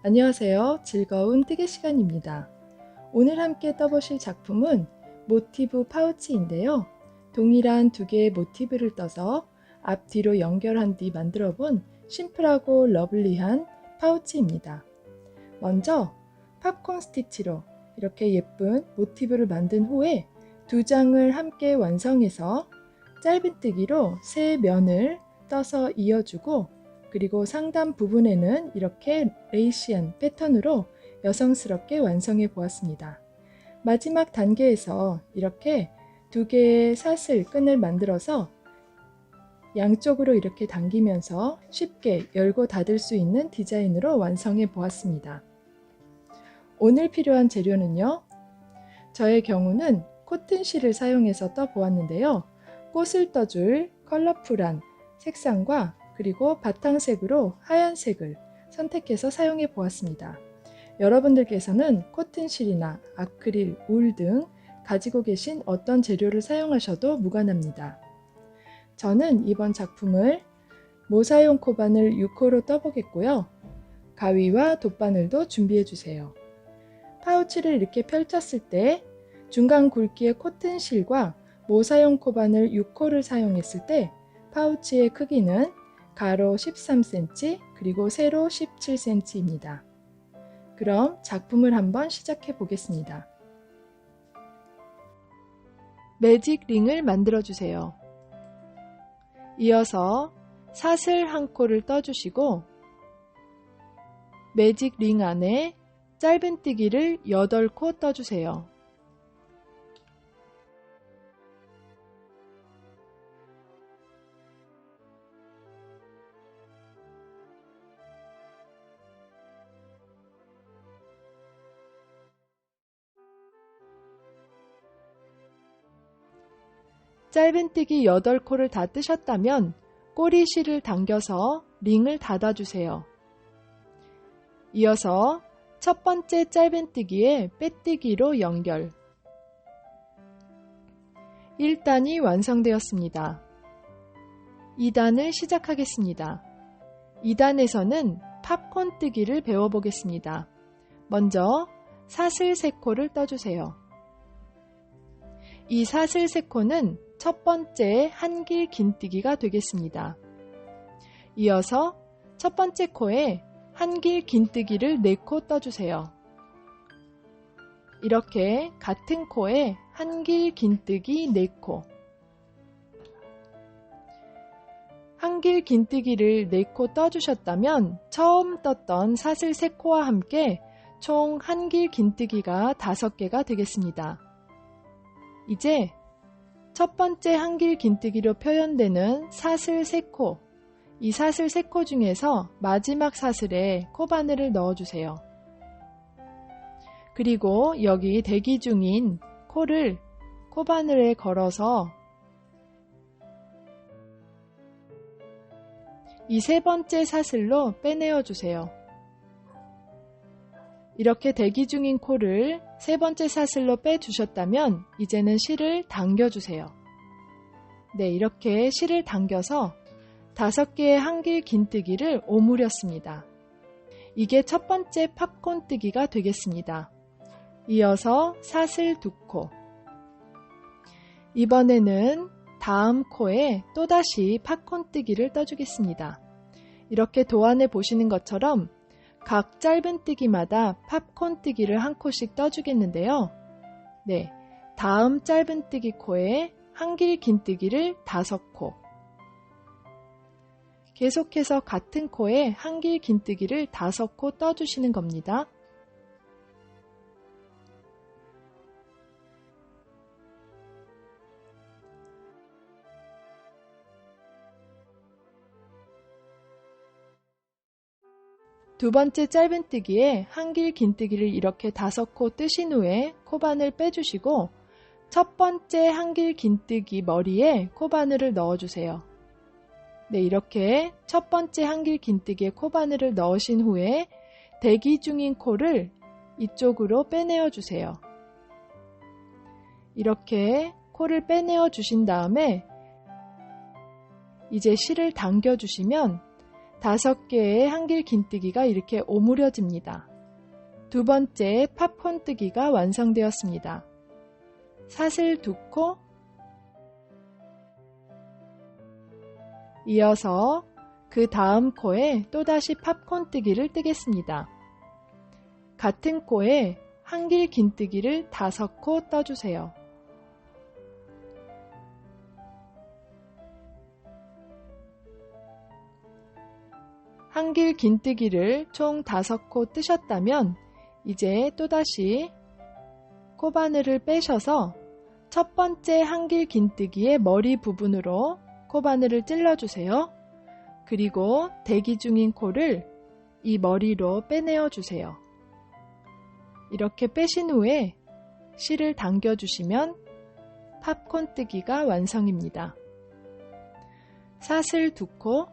안녕하세요. 즐거운 뜨개 시간입니다. 오늘 함께 떠보실 작품은 모티브 파우치인데요. 동일한 두 개의 모티브를 떠서 앞뒤로 연결한 뒤 만들어 본 심플하고 러블리한 파우치입니다. 먼저 팝콘 스티치로 이렇게 예쁜 모티브를 만든 후에 두 장을 함께 완성해서 짧은뜨기로 세 면을 떠서 이어주고, 그리고 상단 부분에는 이렇게 레이시한 패턴으로 여성스럽게 완성해 보았습니다. 마지막 단계에서 이렇게 두 개의 사슬 끈을 만들어서 양쪽으로 이렇게 당기면서 쉽게 열고 닫을 수 있는 디자인으로 완성해 보았습니다. 오늘 필요한 재료는요, 저의 경우는 코튼실을 사용해서 떠 보았는데요. 꽃을 떠줄 컬러풀한 색상과 그리고 바탕색으로 하얀색을 선택해서 사용해 보았습니다. 여러분들께서는 코튼실이나 아크릴, 울 등 가지고 계신 어떤 재료를 사용하셔도 무관합니다. 저는 이번 작품을 모사용 코바늘 6호로 떠보겠고요. 가위와 돗바늘도 준비해 주세요. 파우치를 이렇게 펼쳤을 때 중간 굵기의 코튼실과 모사용 코바늘 6호를 사용했을 때 파우치의 크기는 가로 13cm 그리고 세로 17cm입니다. 그럼 작품을 한번 시작해 보겠습니다. 매직 링을 만들어 주세요. 이어서 사슬 한 코를 떠주시고 매직 링 안에 짧은뜨기를 8코 떠주세요. 짧은뜨기 8코를 다 뜨셨다면 꼬리실을 당겨서 링을 닫아주세요. 이어서 첫 번째 짧은뜨기에 빼뜨기로 연결. 1단이 완성되었습니다. 2단을 시작하겠습니다. 2단에서는 팝콘 뜨기를 배워보겠습니다. 먼저 사슬 3코를 떠주세요. 이 사슬 3코는 첫 번째 한길 긴뜨기가 되겠습니다. 이어서 첫 번째 코에 한길 긴뜨기를 4코 떠주세요. 이렇게 같은 코에 한길 긴뜨기 4코, 한길 긴뜨기를 4코 떠주셨다면 처음 떴던 사슬 3코와 함께 총 한길 긴뜨기가 5개가 되겠습니다. 이제 첫 번째 한길 긴뜨기로 표현되는 사슬 3코, 이 사슬 3코 중에서 마지막 사슬에 코바늘을 넣어주세요. 그리고 여기 대기 중인 코를 코바늘에 걸어서 이 세 번째 사슬로 빼내어 주세요. 이렇게 대기 중인 코를 세 번째 사슬로 빼주셨다면 이제는 실을 당겨주세요. 네, 이렇게 실을 당겨서 5개의 한길 긴뜨기를 오므렸습니다. 이게 첫 번째 팝콘 뜨기가 되겠습니다. 이어서 사슬 2코. 이번에는 다음 코에 또다시 팝콘 뜨기를 떠주겠습니다. 이렇게 도안에 보시는 것처럼 각 짧은뜨기마다 팝콘 뜨기를 한 코씩 떠주겠는데요. 네, 다음 짧은뜨기 코에 한길 긴뜨기를 5코. 계속해서 같은 코에 한길 긴뜨기를 5코 떠주시는 겁니다. 두 번째 짧은뜨기에 한길 긴뜨기를 이렇게 5코 뜨신 후에 코바늘 빼주시고 첫 번째 한길 긴뜨기 머리에 코바늘을 넣어주세요. 네, 이렇게 첫 번째 한길 긴뜨기에 코바늘을 넣으신 후에 대기 중인 코를 이쪽으로 빼내어 주세요. 이렇게 코를 빼내어 주신 다음에 이제 실을 당겨 주시면 5개의 한길 긴뜨기가 이렇게 오므려집니다. 두 번째 팝콘 뜨기가 완성되었습니다. 사슬 2코, 이어서 그 다음 코에 또다시 팝콘 뜨기를 뜨겠습니다. 같은 코에 한길 긴뜨기를 5코 떠주세요. 한길 긴뜨기를 총 5코 뜨셨다면 이제 또다시 코바늘을 빼셔서 첫 번째 한길 긴뜨기의 머리 부분으로 코바늘을 찔러주세요. 그리고 대기 중인 코를 이 머리로 빼내어 주세요. 이렇게 빼신 후에 실을 당겨주시면 팝콘 뜨기가 완성입니다. 사슬 2코,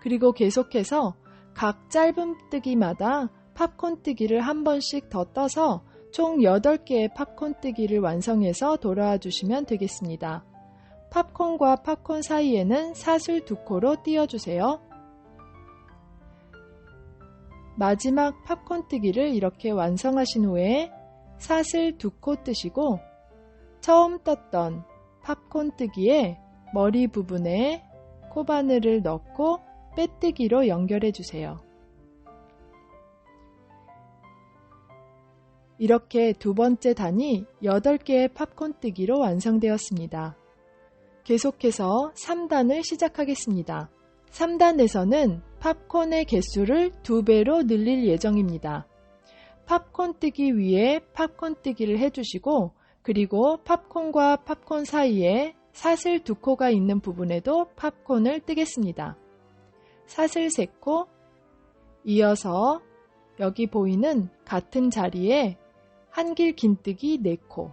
그리고 계속해서 각 짧은 뜨기마다 팝콘 뜨기를 한 번씩 더 떠서 총 8개의 팝콘 뜨기를 완성해서 돌아와 주시면 되겠습니다. 팝콘과 팝콘 사이에는 사슬 2코로 띄워주세요. 마지막 팝콘 뜨기를 이렇게 완성하신 후에 사슬 2코 뜨시고 처음 떴던 팝콘 뜨기의 머리 부분에 코바늘을 넣고 빼뜨기로 연결해 주세요. 이렇게 두 번째 단이 8개의 팝콘 뜨기로 완성되었습니다. 계속해서 3단을 시작하겠습니다. 3단에서는 팝콘의 개수를 2배로 늘릴 예정입니다. 팝콘 뜨기 위에 팝콘 뜨기를 해주시고 그리고 팝콘과 팝콘 사이에 사슬 2코가 있는 부분에도 팝콘을 뜨겠습니다. 사슬 3코, 이어서 여기 보이는 같은 자리에 한길 긴뜨기 4코,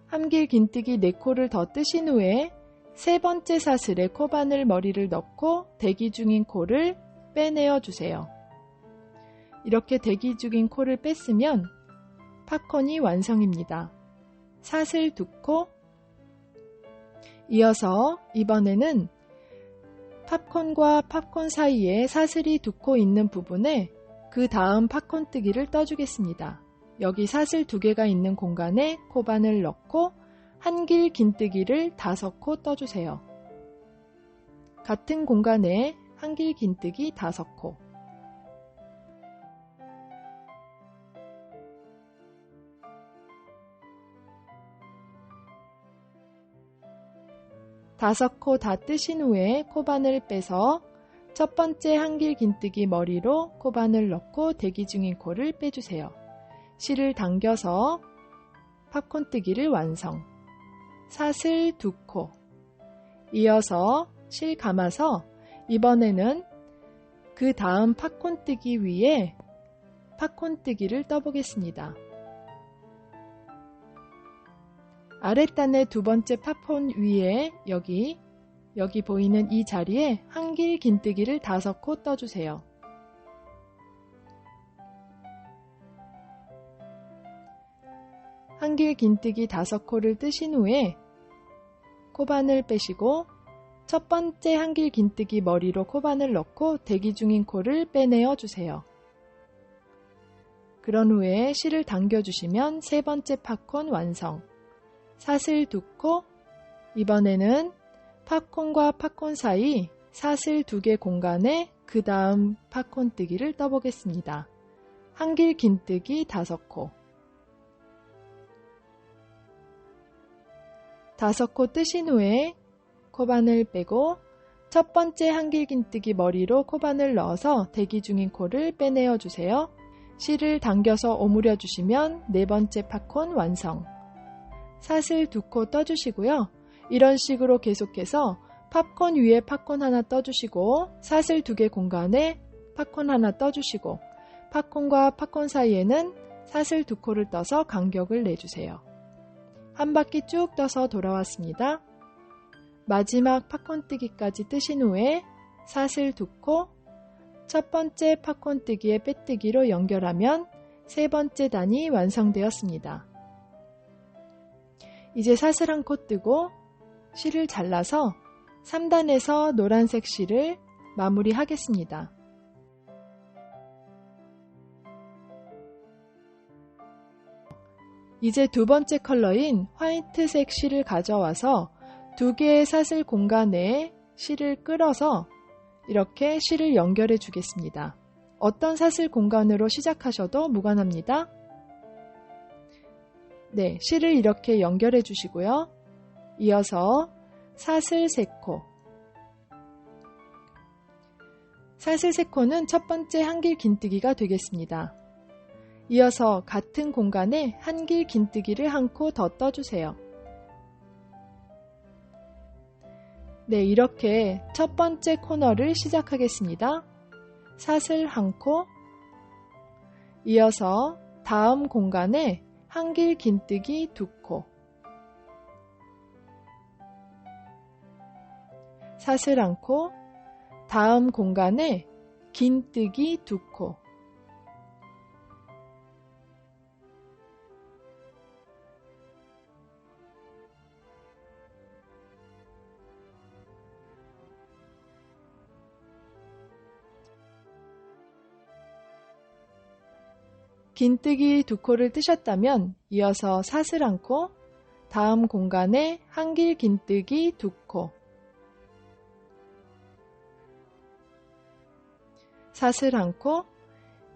한길 긴뜨기 4코를 더 뜨신 후에 세 번째 사슬에 코바늘 머리를 넣고 대기 중인 코를 빼내어 주세요. 이렇게 대기 중인 코를 뺐으면 팝콘이 완성입니다. 사슬 2코, 이어서 이번에는 팝콘과 팝콘 사이에 사슬이 2코 있는 부분에 그 다음 팝콘 뜨기를 떠주겠습니다. 여기 사슬 2개가 있는 공간에 코바늘 넣고 한길 긴뜨기를 5코 떠주세요. 같은 공간에 한길 긴뜨기 5코, 다섯 코 다 뜨신 후에 코바늘 빼서 첫 번째 한길 긴뜨기 머리로 코바늘 넣고 대기 중인 코를 빼주세요. 실을 당겨서 팝콘 뜨기를 완성. 사슬 2코, 이어서 실 감아서 이번에는 그 다음 팝콘 뜨기 위에 팝콘 뜨기를 떠보겠습니다. 아랫단의 두 번째 팝콘 위에 여기 보이는 이 자리에 한길 긴뜨기를 5코 떠주세요. 한길 긴뜨기 5코를 뜨신 후에 코바늘 빼시고 첫 번째 한길 긴뜨기 머리로 코바늘 넣고 대기 중인 코를 빼내어 주세요. 그런 후에 실을 당겨주시면 세 번째 팝콘 완성. 사슬 2코, 이번에는 팝콘과 팝콘 사이 사슬 2개 공간에 그 다음 팝콘 뜨기를 떠보겠습니다. 한길 긴뜨기 5코, 5코 뜨신 후에 코바늘 빼고 첫 번째 한길 긴뜨기 머리로 코바늘 넣어서 대기 중인 코를 빼내어 주세요. 실을 당겨서 오므려 주시면 네 번째 팝콘 완성. 사슬 2코 떠주시고요. 이런 식으로 계속해서 팝콘 위에 팝콘 하나 떠주시고 사슬 2개 공간에 팝콘 하나 떠주시고 팝콘과 팝콘 사이에는 사슬 2코를 떠서 간격을 내주세요. 한 바퀴 쭉 떠서 돌아왔습니다. 마지막 팝콘뜨기까지 뜨신 후에 사슬 2코, 첫 번째 팝콘뜨기의 빼뜨기로 연결하면 세 번째 단이 완성되었습니다. 이제 사슬 1코 뜨고 실을 잘라서 3단에서 노란색 실을 마무리하겠습니다. 이제 두 번째 컬러인 화이트색 실을 가져와서 두 개의 사슬 공간에 실을 끌어서 이렇게 실을 연결해 주겠습니다. 어떤 사슬 공간으로 시작하셔도 무관합니다. 네, 실을 이렇게 연결해 주시고요. 이어서 사슬 3코. 사슬 3코는 첫 번째 한길 긴뜨기가 되겠습니다. 이어서 같은 공간에 한길 긴뜨기를 1코 더 떠주세요. 네, 이렇게 첫 번째 코너를 시작하겠습니다. 사슬 1코, 이어서 다음 공간에 한길 긴뜨기 2코, 사슬 1코, 다음 공간에 긴뜨기 2코, 긴뜨기 2코를 뜨셨다면 이어서 사슬 1코, 다음 공간에 한길 긴뜨기 2코, 사슬 1코,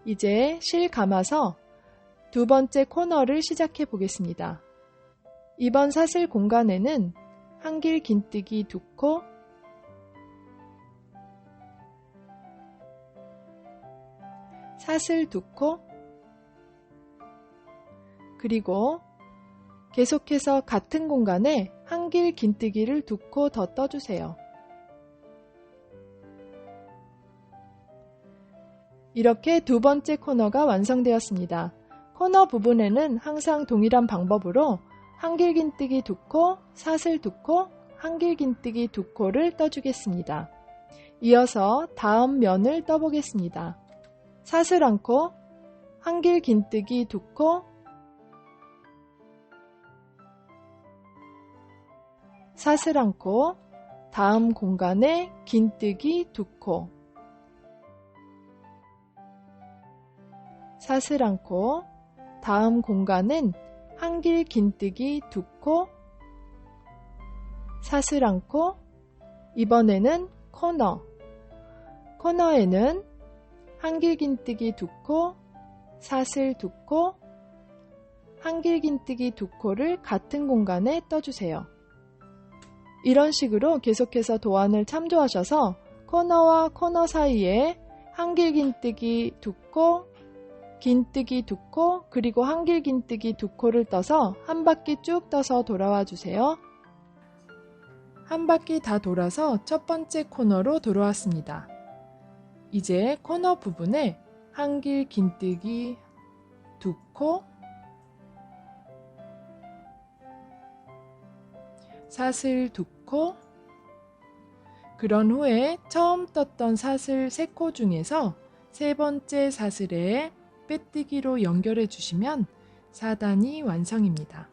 이제 실 감아서 두 번째 코너를 시작해 보겠습니다. 이번 사슬 공간에는 한길 긴뜨기 2코, 사슬 2코, 그리고 계속해서 같은 공간에 한길 긴뜨기를 2코 더 떠주세요. 이렇게 두 번째 코너가 완성되었습니다. 코너 부분에는 항상 동일한 방법으로 한길 긴뜨기 2코, 사슬 2코, 한길 긴뜨기 2코를 떠주겠습니다. 이어서 다음 면을 떠보겠습니다. 사슬 1코, 한길 긴뜨기 2코, 사슬 1코, 다음 공간에 긴뜨기 2코, 사슬 1코, 다음 공간은 한길 긴뜨기 2코, 사슬 1코, 이번에는 코너에는 한길 긴뜨기 2코, 사슬 2코, 한길 긴뜨기 2코를 같은 공간에 떠주세요. 이런 식으로 계속해서 도안을 참조하셔서 코너와 코너 사이에 한길 긴뜨기 2코, 긴뜨기 2코, 그리고 한길 긴뜨기 2코를 떠서 한 바퀴 쭉 떠서 돌아와 주세요. 한 바퀴 다 돌아서 첫 번째 코너로 돌아왔습니다. 이제 코너 부분에 한길 긴뜨기 2코, 사슬 2코, 그런 후에 처음 떴던 사슬 3코 중에서 세 번째 사슬에 빼뜨기로 연결해 주시면 4단이 완성입니다.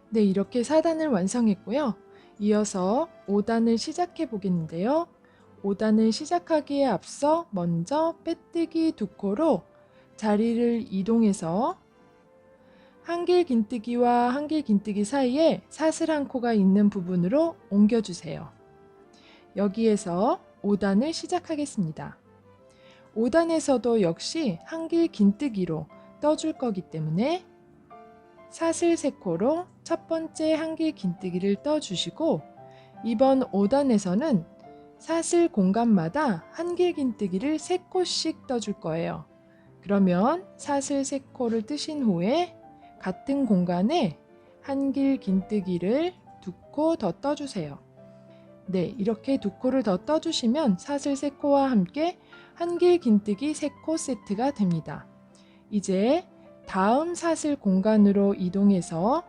네, 이렇게 4단을 완성했고요. 이어서 5단을 시작해 보겠는데요. 5단을 시작하기에 앞서 먼저 빼뜨기 2코로 자리를 이동해서 한길 긴뜨기와 한길 긴뜨기 사이에 사슬 1코가 있는 부분으로 옮겨주세요. 여기에서 5단을 시작하겠습니다. 5단에서도 역시 한길 긴뜨기로 떠줄 거기 때문에 사슬 3코로 첫 번째 한길 긴뜨기를 떠주시고 이번 5단에서는 사슬 공간마다 한길 긴뜨기를 3코씩 떠줄 거예요. 그러면 사슬 3코를 뜨신 후에 같은 공간에 한길 긴뜨기를 2코 더 떠주세요. 네, 이렇게 2코를 더 떠주시면 사슬 3코와 함께 한길 긴뜨기 3코 세트가 됩니다. 이제 다음 사슬 공간으로 이동해서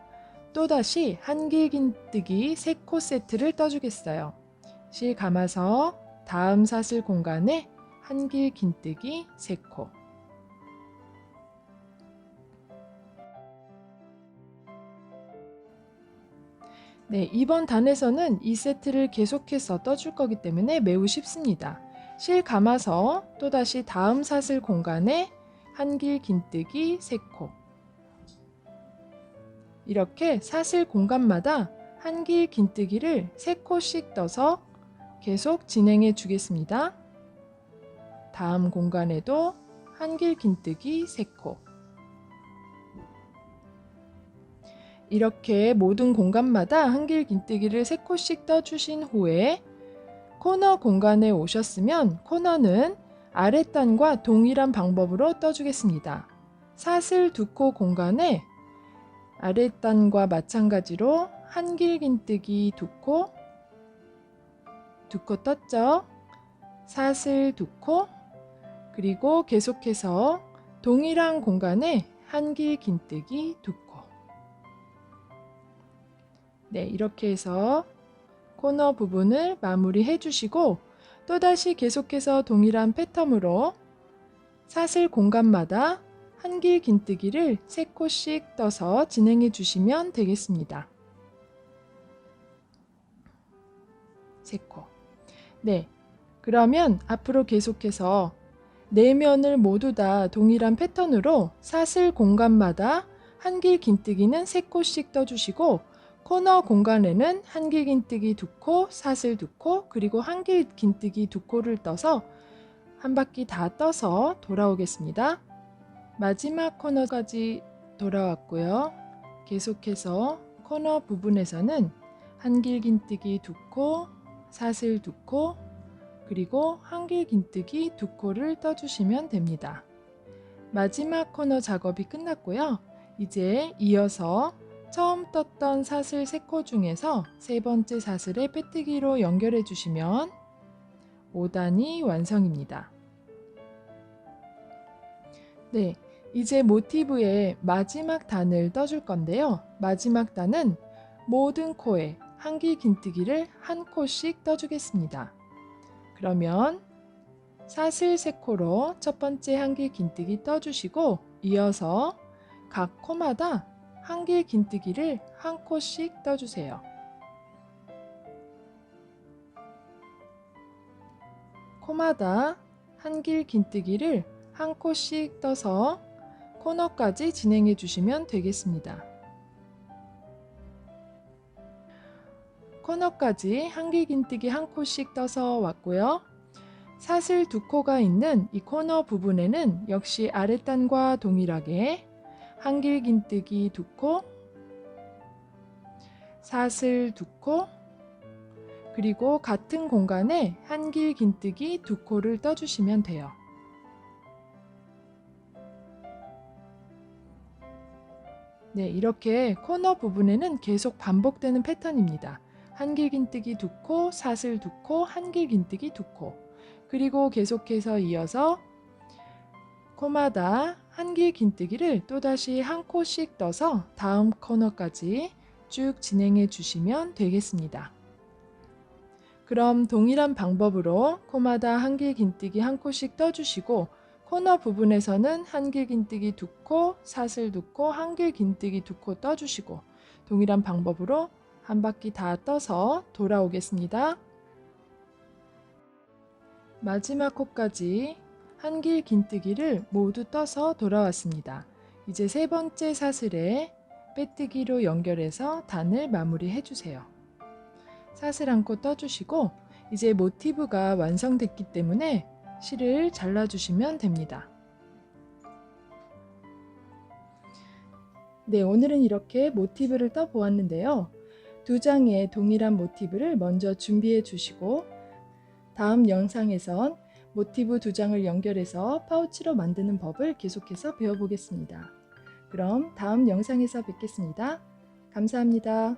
또다시 한길긴뜨기 3코 세트를 떠주겠어요. 실 감아서 다음 사슬 공간에 한길긴뜨기 3코. 네, 이번 단에서는 이 세트를 계속해서 떠줄 거기 때문에 매우 쉽습니다. 실 감아서 또다시 다음 사슬 공간에 한길긴뜨기 3코. 이렇게 사슬 공간마다 한길긴뜨기를 3코씩 떠서 계속 진행해 주겠습니다. 다음 공간에도 한길긴뜨기 3코. 이렇게 모든 공간마다 한길긴뜨기를 3코씩 떠주신 후에 코너 공간에 오셨으면 코너는 아랫단과 동일한 방법으로 떠주겠습니다. 사슬 2코 공간에 아랫단과 마찬가지로 한길긴뜨기 2코, 2코 떴죠? 사슬 2코, 그리고 계속해서 동일한 공간에 한길긴뜨기 2코. 네, 이렇게 해서 코너 부분을 마무리해 주시고 또다시 계속해서 동일한 패턴으로 사슬 공간마다 한길긴뜨기를 3코씩 떠서 진행해 주시면 되겠습니다. 3코. 네, 그러면 앞으로 계속해서 4면을 모두 다 동일한 패턴으로 사슬 공간마다 한길긴뜨기는 3코씩 떠주시고 코너 공간에는 한길긴뜨기 2코, 사슬 2코, 그리고 한길긴뜨기 2코를 떠서 한 바퀴 다 떠서 돌아오겠습니다. 마지막 코너까지 돌아왔고요. 계속해서 코너 부분에서는 한길긴뜨기 2코, 사슬 2코, 그리고 한길긴뜨기 2코를 떠주시면 됩니다. 마지막 코너 작업이 끝났고요. 이제 이어서 처음 떴던 사슬 3코 중에서 3번째 사슬에 빼뜨기로 연결해 주시면 5단이 완성입니다. 네, 이제 모티브의 마지막 단을 떠줄 건데요. 마지막 단은 모든 코에 한길긴뜨기를 한 코씩 떠주겠습니다. 그러면 사슬 3코로 첫 번째 한길긴뜨기 떠주시고 이어서 각 코마다 한길긴뜨기를 한 코씩 떠주세요. 코마다 한길긴뜨기를 한 코씩 떠서 코너까지 진행해 주시면 되겠습니다. 코너까지 한길긴뜨기 한 코씩 떠서 왔고요. 사슬 2코가 있는 이 코너 부분에는 역시 아랫단과 동일하게 한길긴뜨기 2코, 사슬 2코, 그리고 같은 공간에 한길긴뜨기 2코를 떠주시면 돼요. 네, 이렇게 코너 부분에는 계속 반복되는 패턴입니다. 한길긴뜨기 2코, 사슬 2코, 한길긴뜨기 2코, 그리고 계속해서 이어서 코마다 한길긴뜨기를 또다시 한 코씩 떠서 다음 코너까지 쭉 진행해 주시면 되겠습니다. 그럼 동일한 방법으로 코마다 한길긴뜨기 한 코씩 떠주시고 코너 부분에서는 한길긴뜨기 2코, 사슬 2코, 한길긴뜨기 2코 떠주시고 동일한 방법으로 한 바퀴 다 떠서 돌아오겠습니다. 마지막 코까지 한길긴뜨기를 모두 떠서 돌아왔습니다. 이제 3번째 사슬에 빼뜨기로 연결해서 단을 마무리해 주세요. 사슬 한 코 떠주시고 이제 모티브가 완성됐기 때문에 실을 잘라주시면 됩니다. 네, 오늘은 이렇게 모티브를 떠 보았는데요. 2장의 동일한 모티브를 먼저 준비해 주시고 다음 영상에선 모티브 2장을 연결해서 파우치로 만드는 법을 계속해서 배워보겠습니다. 그럼 다음 영상에서 뵙겠습니다. 감사합니다.